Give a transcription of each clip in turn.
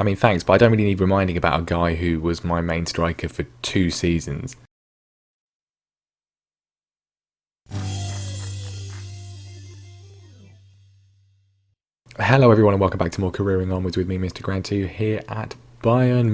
I mean, thanks, but I don't really need reminding about a guy who was my main striker for 2 seasons. Hello everyone and welcome back to more Careering Onwards with me, Mr. Grand2, here at Bayern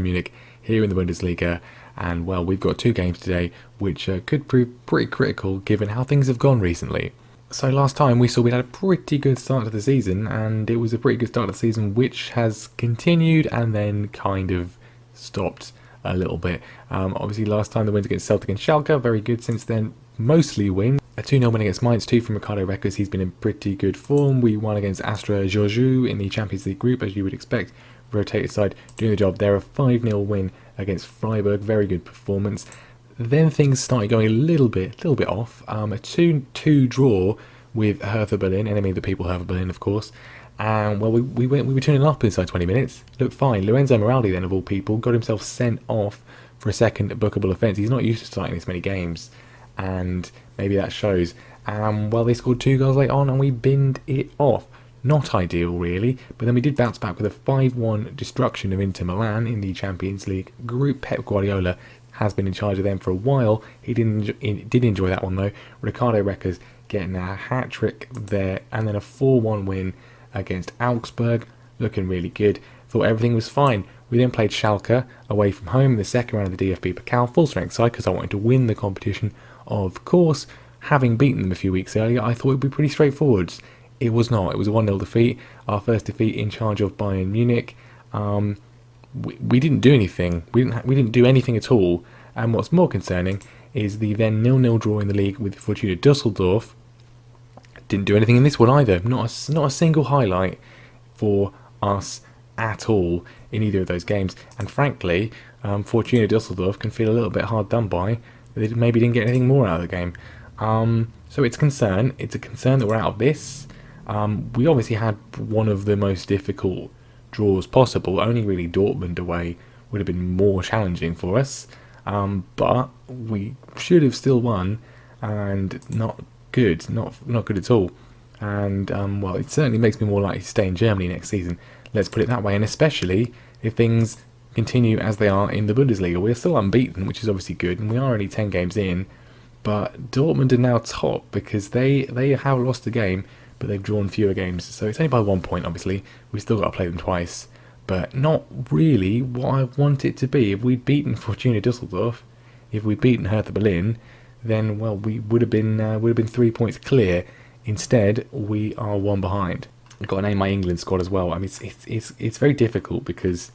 Munich, here in the Bundesliga. And well, we've got 2 games today, which could prove pretty critical given how things have gone recently. So last time we saw we had a pretty good start to the season, and it was a pretty good start to the season which has continued and then kind of stopped a little bit. Obviously last time the wins against Celtic and Schalke, very good since then, mostly win. A 2-0 win against Mainz 2 from Ricardo Reckers. He's been in pretty good form. We won against Astra Giurgiu in the Champions League group, as you would expect. Rotated side doing the job there. A 5-0 win against Freiburg. Very good performance. Then things started going a little bit off. A 2-2 draw with Hertha Berlin, enemy of the people, Hertha Berlin, of course. And well, we were 2-0 up inside 20 minutes. Looked fine. Lorenzo Moraldi, then of all people, got himself sent off for a second bookable offence. He's not used to starting this many games, and maybe that shows. Well, they scored 2 goals late on and we binned it off. Not ideal really, but then we did bounce back with a 5-1 destruction of Inter Milan in the Champions League group. Pep Guardiola has been in charge of them for a while. He did enjoy that one though. Ricardo Reckers getting a hat-trick there, and then a 4-1 win against Augsburg, looking really good. Thought everything was fine. We then played Schalke away from home in the second round of the DFB Pokal, full strength side, because I wanted to win the competition. Of course, having beaten them a few weeks earlier, I thought it would be pretty straightforward. It was not. It was a 1-0 defeat, our first defeat in charge of Bayern Munich. We didn't do anything. We didn't do anything at all. And what's more concerning is the then 0-0 draw in the league with Fortuna Düsseldorf. Didn't do anything in this one either. Not a single highlight for us at all in either of those games. And frankly, Fortuna Düsseldorf can feel a little bit hard done by. They maybe didn't get anything more out of the game. So it's a concern. It's a concern that we're out of this. We obviously had one of the most difficult draws possible. Only really Dortmund away would have been more challenging for us. But we should have still won, and not good. Not good at all. And well, it certainly makes me more likely to stay in Germany next season. Let's put it that way. And especially if things continue as they are in the Bundesliga. We're still unbeaten, which is obviously good, and we are only 10 games in, but Dortmund are now top because they have lost a game, but they've drawn fewer games, so it's only by 1 point. Obviously we've still got to play them twice, but not really what I want it to be. If we'd beaten Fortuna Düsseldorf, if we'd beaten Hertha Berlin, then well, we would have been 3 points clear. Instead we are 1 behind. I've got to name my England squad as well. I mean, it's very difficult because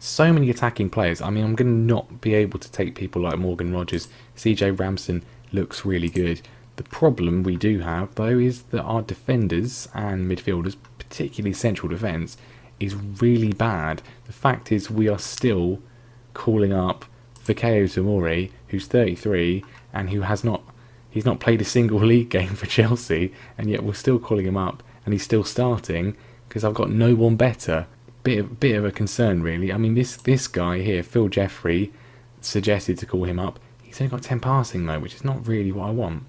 so many attacking players. I mean, I'm going to not be able to take people like Morgan Rogers. CJ Ramson looks really good. The problem we do have, though, is that our defenders and midfielders, particularly central defence, is really bad. The fact is we are still calling up Fikayo Tomori, who's 33, and who he's not played a single league game for Chelsea, and yet we're still calling him up, and he's still starting, because I've got no one better. Bit of a concern really. I mean, this guy here, Phil Jeffrey, suggested to call him up. He's only got 10 passing though, which is not really what I want.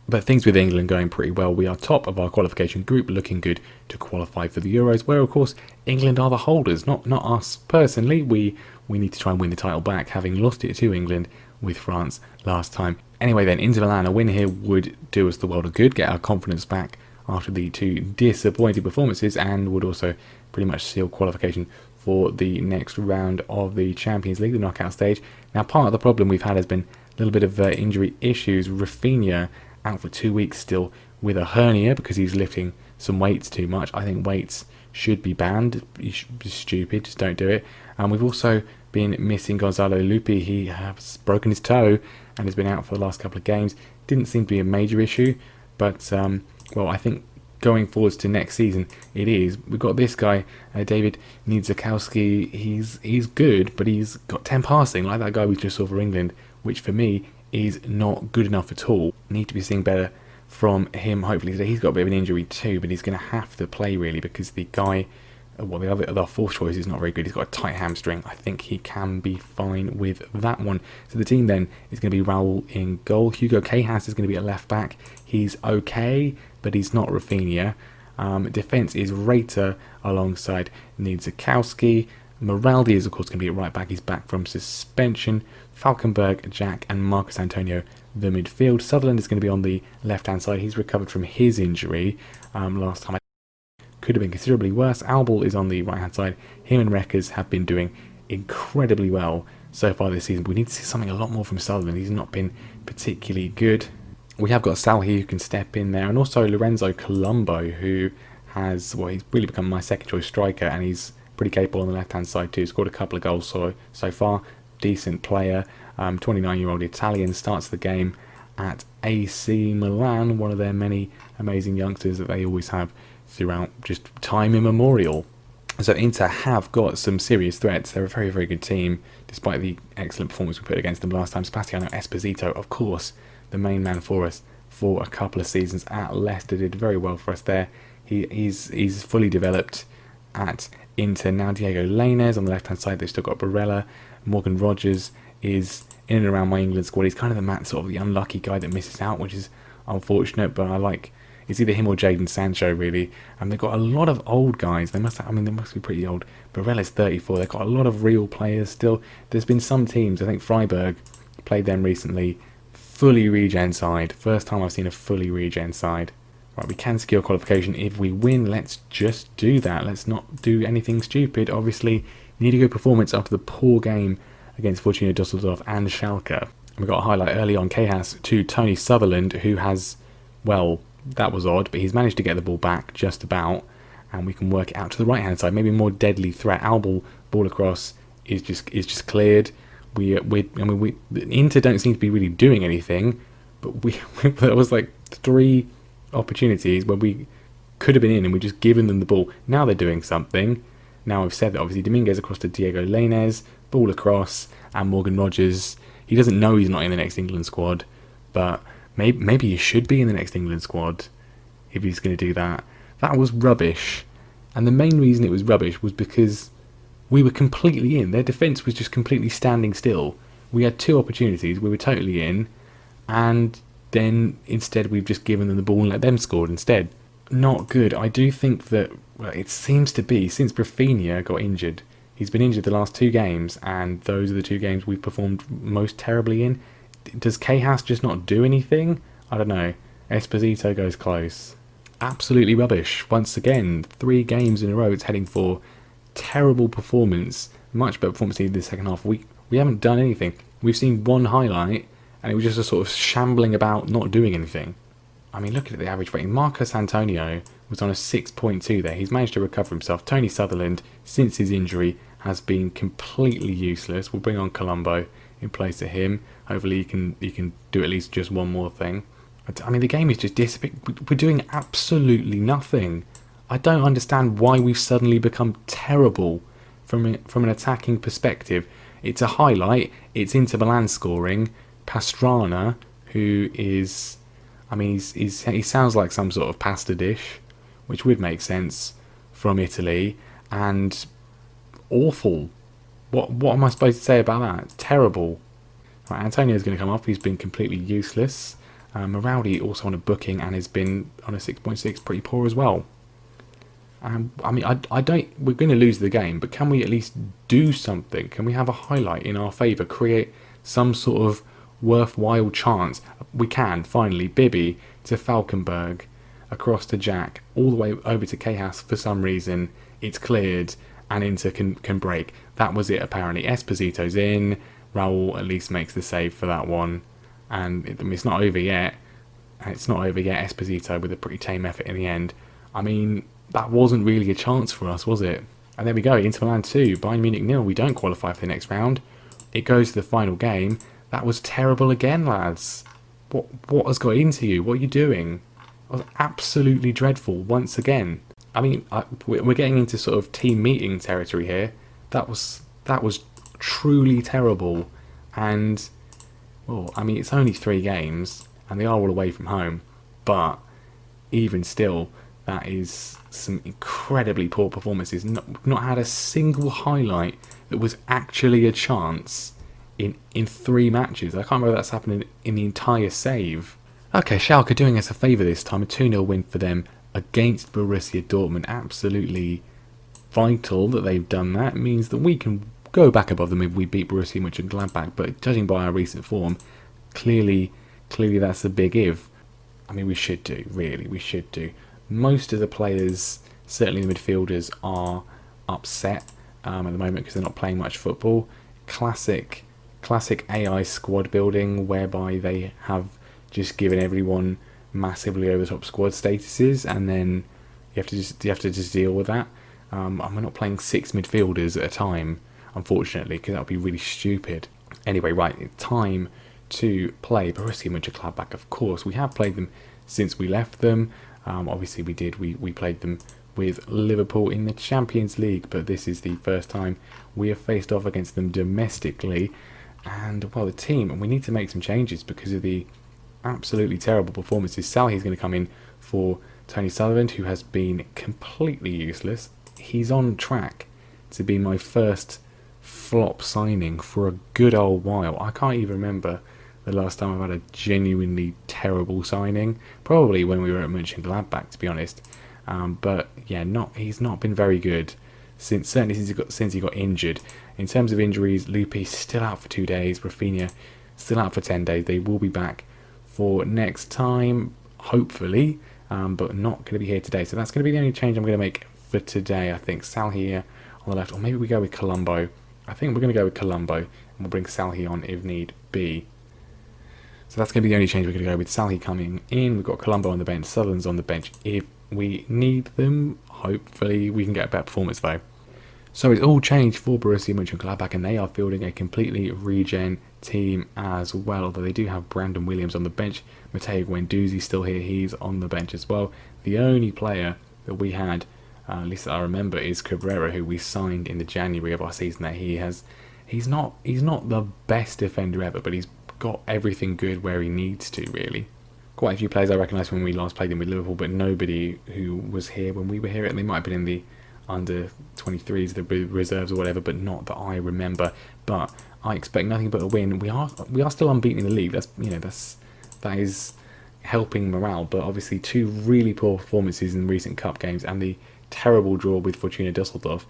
But things with England going pretty well. We are top of our qualification group, looking good to qualify for the Euros, where of course England are the holders, not us personally. We need to try and win the title back, having lost it to England with France last time. Anyway then, Inter Milan, a win here would do us the world of good, get our confidence back after the 2 disappointing performances, and would also pretty much seal qualification for the next round of the Champions League, the knockout stage. Now, part of the problem we've had has been a little bit of injury issues. Rafinha out for 2 weeks still with a hernia because he's lifting some weights too much. I think weights should be banned. You should be stupid, just don't do it. And we've also been missing Gonzalo Lupi. He has broken his toe and has been out for the last couple of games. Didn't seem to be a major issue, but well, I think going forwards to next season, it is. We've got this guy, David Niedzakowski. He's good, but he's got 10 passing, like that guy we just saw for England, which for me is not good enough at all. Need to be seeing better from him, hopefully today. He's got a bit of an injury too, but he's going to have to play really because the guy, well, the fourth choice is not very good. He's got a tight hamstring. I think he can be fine with that one. So the team then is going to be Raul in goal. Hugo Cajas is going to be at left back. He's okay, but he's not Rafinha. Defence is Reiter alongside Niedzakowski. Moraldi is, of course, going to be at right back. He's back from suspension. Falkenberg, Jack, and Marcus Antonio, the midfield. Sutherland is going to be on the left-hand side. He's recovered from his injury last time. Could have been considerably worse. Albal is on the right-hand side. Him and Reckers have been doing incredibly well so far this season. But we need to see something a lot more from Sutherland. He's not been particularly good. We have got Salhi who can step in there, and also Lorenzo Colombo, who has, well, he's really become my second choice striker, and he's pretty capable on the left-hand side too. Scored a couple of goals so far. Decent player. 29-year-old Italian, starts the game at AC Milan, one of their many amazing youngsters that they always have throughout just time immemorial. So Inter have got some serious threats. They're a very, very good team, despite the excellent performance we put against them last time. Sebastiano Esposito, of course, the main man for us for a couple of seasons at Leicester, did very well for us there. He's fully developed at Inter now. Diego Lainez on the left hand side. They've still got Barella. Morgan Rogers is in and around my England squad. He's kind of the unlucky guy that misses out, which is unfortunate, but I like. It's either him or Jadon Sancho, really. And they've got a lot of old guys. They must be pretty old. Barella's 34. They've got a lot of real players still. There's been some teams, I think Freiburg played them recently, fully regen side. First time I've seen a fully regen side. Right, we can secure qualification if we win. Let's just do that. Let's not do anything stupid. Obviously, need a good performance after the poor game against Fortuna Dusseldorf and Schalke. We got a highlight early on Cajas to Tony Sutherland, who has, well, that was odd, but he's managed to get the ball back just about, and we can work it out to the right hand side. Maybe a more deadly threat. Albal ball across is just cleared. Inter don't seem to be really doing anything, but there was like 3 opportunities where we could have been in, and we just given them the ball. Now they're doing something. Now I've said that, obviously Dominguez across to Diego Lainez, ball across, and Morgan Rogers. He doesn't know he's not in the next England squad, but maybe he should be in the next England squad if he's going to do that. That was rubbish, and the main reason it was rubbish was because we were completely in. Their defence was just completely standing still. We had 2 opportunities, we were totally in, and then instead we've just given them the ball and let them score instead. Not good. I do think that, well, it seems to be, since Rafinha got injured, he's been injured the last 2 games, and those are the 2 games we've performed most terribly in. Does Cajas just not do anything? I don't know. Esposito goes close. Absolutely rubbish. Once again, 3 games in a row it's heading for terrible performance. Much better performance in the second half. We haven't done anything. We've seen 1 highlight, and it was just a sort of shambling about, not doing anything. I mean, look at the average rating. Marcus Antonio was on a 6.2 there. He's managed to recover himself. Tony Sutherland, since his injury, has been completely useless. We'll bring on Colombo in place of him. Hopefully he can do at least just one more thing. I mean, the game is just dissipating. We're doing absolutely nothing. I don't understand why we've suddenly become terrible from an attacking perspective. It's a highlight. It's Inter Milan scoring. Pastrana, who is, I mean, he sounds like some sort of pasta dish, which would make sense from Italy, and awful. What am I supposed to say about that? Terrible. Right, Antonio's going to come off. He's been completely useless. Moraldi also on a booking and has been on a 6.6, pretty poor as well. I mean, I don't. We're going to lose the game, but can we at least do something? Can we have a highlight in our favour? Create some sort of worthwhile chance? We can finally. Bibby to Falkenberg, across to Jack, all the way over to Cajas. For some reason, it's cleared and Inter can break. That was it apparently. Esposito's in. Raul at least makes the save for that one, and it's not over yet. It's not over yet. Esposito with a pretty tame effort in the end. I mean, that wasn't really a chance for us, was it? And there we go. Inter Milan 2, Bayern Munich 0. We don't qualify for the next round. It goes to the final game. That was terrible again, lads. What has got into you? What are you doing? That was absolutely dreadful once again. I mean, we're getting into sort of team meeting territory here. That was truly terrible. And, well, I mean, it's only 3 games, and they are all away from home. But even still, that is some incredibly poor performances. Not had a single highlight that was actually a chance in 3 matches. I can't remember that's happened in the entire save. Okay, Schalke doing us a favour this time. A 2-0 win for them against Borussia Dortmund. Absolutely vital that they've done that. It means that we can go back above them if we beat Borussia Monchengladbach. But judging by our recent form, clearly that's a big if. I mean, we should do, really. We should do. Most of the players, certainly the midfielders, are upset at the moment because they're not playing much football. Classic AI squad building, whereby they have just given everyone massively over the top squad statuses, and then you have to just deal with that. And we're not playing 6 midfielders at a time, unfortunately, because that would be really stupid. Anyway, right, time to play Borussia Mönchengladbach. Of course, we have played them since we left them. Obviously, we played them with Liverpool in the Champions League, but this is the first time we have faced off against them domestically. And, well, the team, and we need to make some changes because of the absolutely terrible performances. Salhi's going to come in for Tony Sutherland, who has been completely useless. He's on track to be my first flop signing for a good old while. I can't even remember the last time I've had a genuinely terrible signing. Probably when we were at Mönchengladbach, to be honest. But yeah, he's not been very good since he got injured. In terms of injuries, Lupi's still out for 2 days. Rafinha still out for 10 days. They will be back for next time, hopefully, but not going to be here today. So that's going to be the only change I'm going to make for today. I think Sal here on the left, or maybe we go with Colombo. I think we're going to go with Colombo, and we'll bring Salhi on if need be. So that's going to be the only change we're going to go with. Salhi coming in. We've got Colombo on the bench. Sutherland's on the bench if we need them. Hopefully we can get a better performance though. So it's all changed for Borussia Mönchengladbach, and they are fielding a completely regen team as well. Although they do have Brandon Williams on the bench. Matteo Guendouzi's still here. He's on the bench as well. The only player that we had, at least that I remember, is Cabrera, who we signed in the January of our season. That he's not the best defender ever, but he's got everything good where he needs to, really. Quite a few players I recognise when we last played them with Liverpool, but nobody who was here when we were here. And they might have been in the under 23s, the reserves or whatever, but not that I remember. But I expect nothing but a win. We are still unbeaten in the league. That is helping morale. But obviously 2 really poor performances in recent cup games and the terrible draw with Fortuna Düsseldorf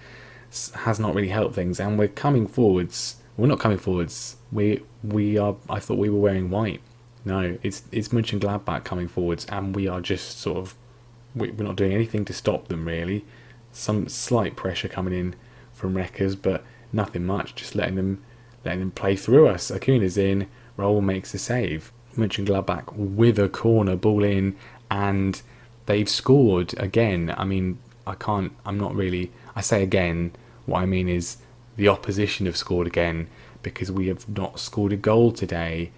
has not really helped things. And we're coming forwards. We're not coming forwards. We are. I thought we were wearing white. No, it's Mönchengladbach coming forwards, and we are just sort of we're not doing anything to stop them really. Some slight pressure coming in from Wreckers, but nothing much. Just letting them play through us. Acuna's in. Raul makes a save. Mönchengladbach with a corner ball in, and they've scored again. I mean, I'm not really. I say again. What I mean is the opposition have scored again because we have not scored a goal today.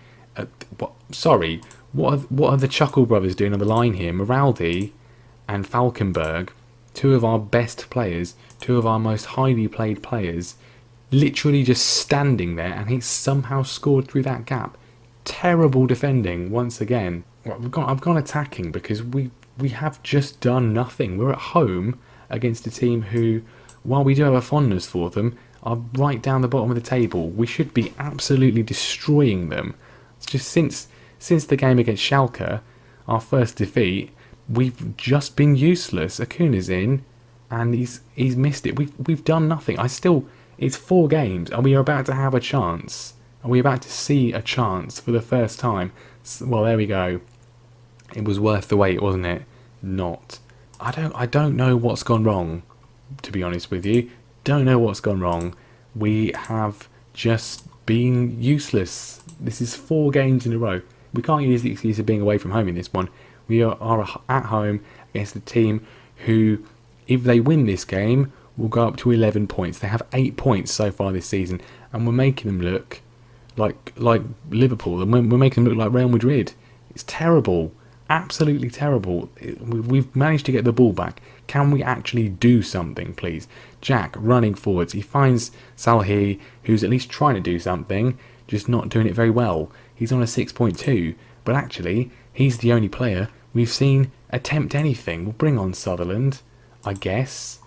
What are the Chuckle brothers doing on the line here? Moraldi and Falkenberg, 2 of our best players, 2 of our most highly played players, literally just standing there, and he's somehow scored through that gap. Terrible defending once again. I've gone attacking because we have just done nothing. We're at home against a team who, while we do have a fondness for them, are right down the bottom of the table. We should be absolutely destroying them. It's just since the game against Schalke, our first defeat, we've just been useless. Acuna's in, and he's missed it. We've done nothing. It's 4 games, and we are about to have a chance. Are we about to see a chance for the first time? Well, there we go. It was worth the wait, wasn't it? Not. I don't know what's gone wrong, to be honest with you. Don't know what's gone wrong. We have just been useless. This is 4 games in a row. We can't use the excuse of being away from home in this one. We are at home against a team who, if they win this game, will go up to 11 points. They have 8 points so far this season, and we're making them look like Liverpool, and we're making them look like Real Madrid. It's terrible. Absolutely terrible. We've managed to get the ball back. Can we actually do something, please? Jack running forwards. He finds Salhi, who's at least trying to do something, just not doing it very well. He's on a 6.2, but actually, he's the only player we've seen attempt anything. We'll bring on Sutherland, I guess.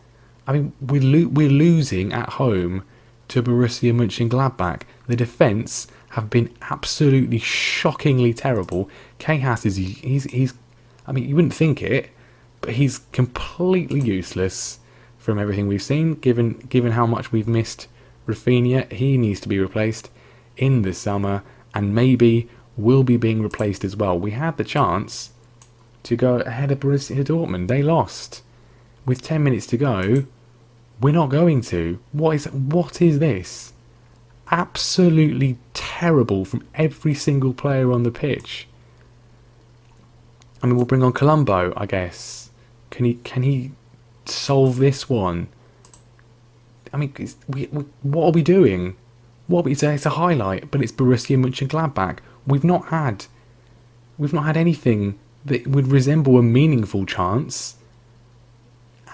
I mean, we're losing at home to Borussia Mönchengladbach. The defence have been absolutely shockingly terrible. Kehas he's I mean, you wouldn't think it, but he's completely useless. from everything we've seen. Given how much we've missed Rafinha, he needs to be replaced in the summer, and maybe will be being replaced as well. We had the chance to go ahead of Borussia Dortmund. They lost with 10 minutes to go. We're not going to. What is this? Absolutely terrible from every single player on the pitch. I mean, we'll bring on Colombo, I guess. Can he solve this one? I mean, what are we doing? It's a highlight, but it's Borussia Monchengladbach. We've not had anything that would resemble a meaningful chance.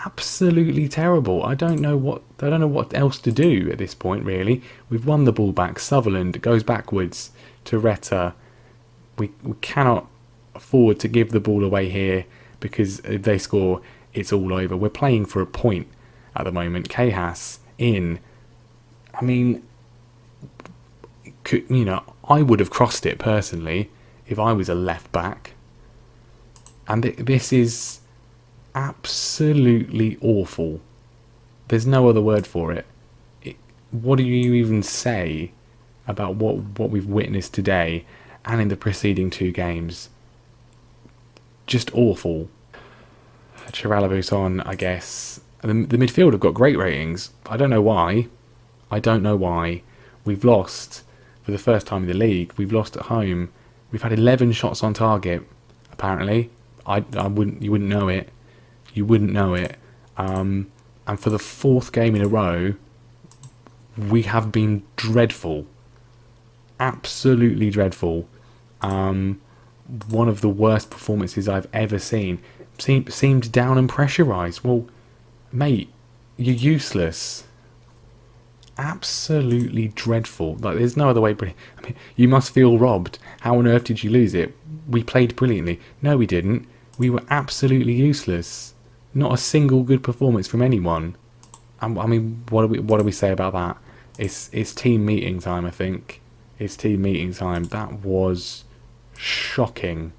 Absolutely terrible. I don't know what else to do at this point, really. We've won the ball back. Sutherland goes backwards to Retta. We cannot afford to give the ball away here, because if they score, it's all over. We're playing for a point at the moment. Kahas in. I mean, I would have crossed it personally if I was a left back. And this is absolutely awful. There's no other word for it. What do you even say about what we've witnessed today and in the preceding two games? Just awful. Chiralabus on, I guess. The midfield have got great ratings. I don't know why. We've lost for the first time in the league. We've lost at home. We've had 11 shots on target, apparently. You wouldn't know it. And for the fourth game in a row, we have been dreadful. Absolutely dreadful. One of the worst performances I've ever seen. Seemed down and pressurised. Well, mate, you're useless. Absolutely dreadful. Like, there's no other way. I mean, you must feel robbed. How on earth did you lose it? We played brilliantly. No, we didn't. We were absolutely useless. Not a single good performance from anyone. I mean, what do we say about that? It's team meeting time, I think. It's team meeting time. That was shocking.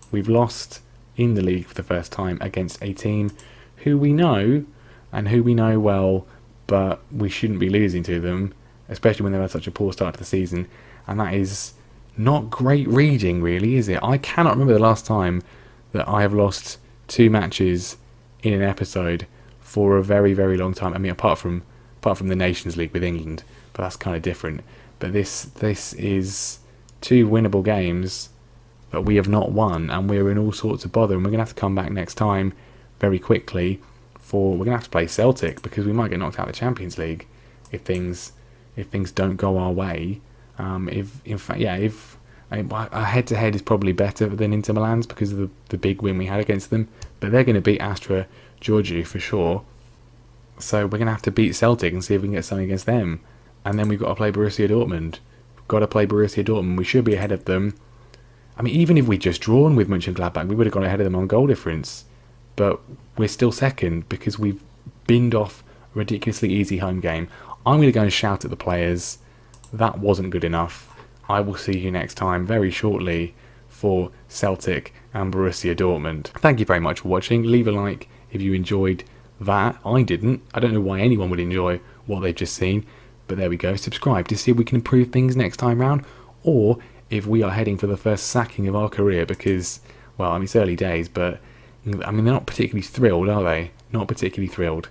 We've lost in the league for the first time against a team who we know well, but we shouldn't be losing to them, especially when they've had such a poor start to the season. And that is not great reading, really, is it? I cannot remember the last time that I have lost two matches in an episode for a very, very long time. I mean, apart from the Nations League with England, but that's kind of different. But this is two winnable games that we have not won, and we're in all sorts of bother. And we're going to have to come back next time very quickly. We're going to have to play Celtic, because we might get knocked out of the Champions League if things don't go our way. A head-to-head is probably better than Inter Milan's because of the big win we had against them. But they're going to beat Astra Giorgio for sure. So we're going to have to beat Celtic and see if we can get something against them. And then we've got to play Borussia Dortmund. We should be ahead of them. I mean, even if we'd just drawn with Mönchengladbach, we would have gone ahead of them on goal difference. But we're still second because we've binned off a ridiculously easy home game. I'm going to go and shout at the players. That wasn't good enough. I will see you next time very shortly for Celtic and Borussia Dortmund. Thank you very much for watching. Leave a like if you enjoyed that. I didn't. I don't know why anyone would enjoy what they've just seen. But there we go. Subscribe to see if we can improve things next time round. Or if we are heading for the first sacking of our career, because, well, I mean, it's early days, but, I mean, they're not particularly thrilled, are they? Not particularly thrilled.